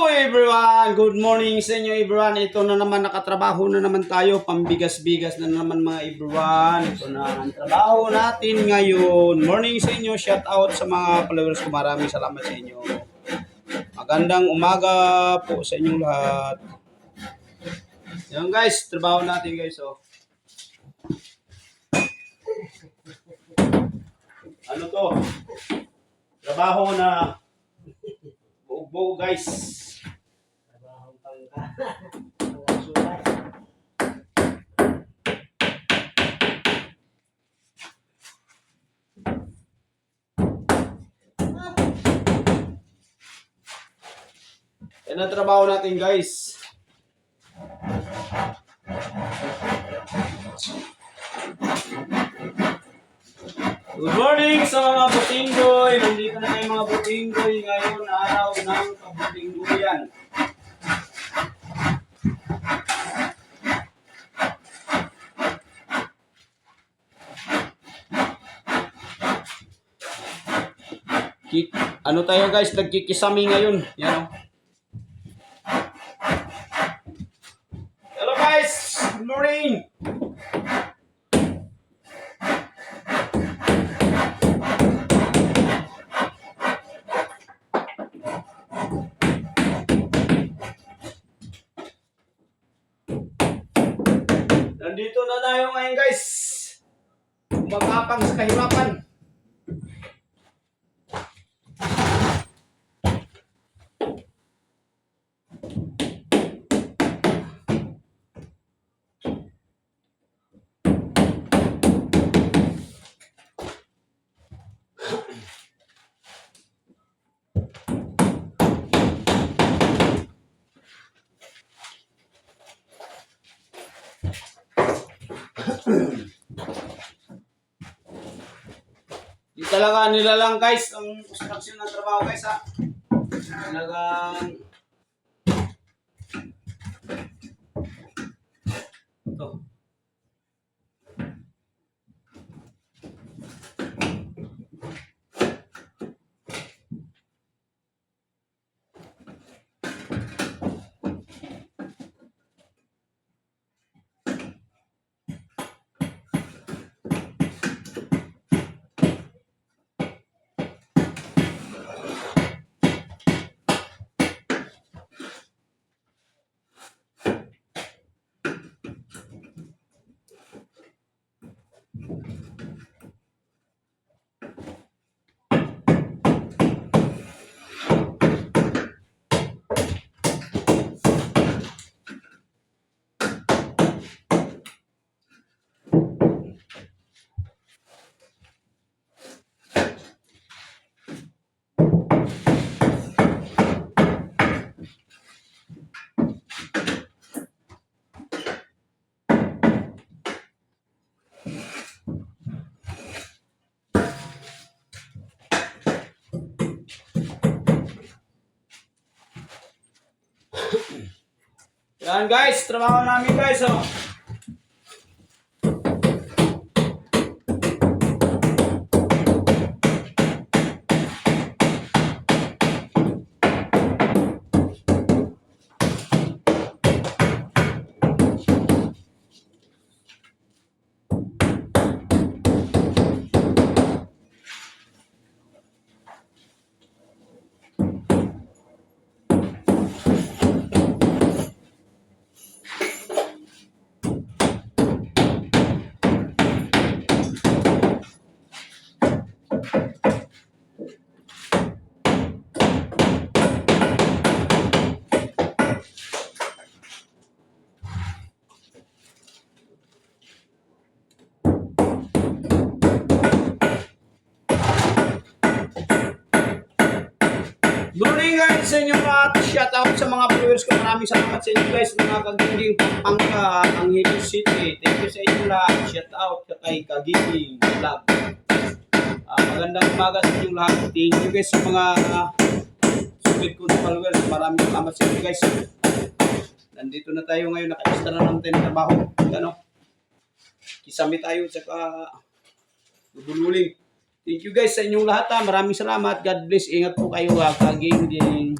Everyone! Good morning sa inyo everyone. Ito na naman, nakatrabaho na naman tayo. Pambigas-bigas na naman mga everyone. Ito na ang trabaho natin ngayon. Morning sa inyo. Shout out sa mga followers ko. Maraming salamat sa inyo. Magandang umaga po sa inyong lahat. Yan guys, trabaho natin guys. Oh. Ano to? Trabaho na buo guys. Trabahong pangka. Mga sulat. Yan ang trabaho natin guys. Good morning sa mga butinggoy. Nandito na kayo mga butinggoy ngayon araw ng kabutinggoyan. Ano tayo guys, nagkikisami ngayon. Yan o. Hello guys, good morning. Nandito na tayo ngayon guys. Magkapang sa kahirapan. Di talaga nila lang guys ang construction ng trabaho guys ha. Talagang ito. Yan guys, trabaho namin guys oh. Morning guys sa inyo lahat. Shout out sa mga viewers ko. Maraming salamat sa inyo guys. Mga kagiging Pampanga, Angeles City. Thank you sa inyo lahat. Shout out kay Kagiging Vlog. Magandang umaga sa inyo lahat. Thank you guys sa mga subit ko na followers. Maraming salamat sa inyo guys. Nandito na tayo ngayon. Naka-extra na naman tayo ng trabaho. Ano? Kisami tayo sa bululing. Thank you guys sa inyong lahat ha. Maraming salamat. God bless. Ingat po kayo ha. Kaging din.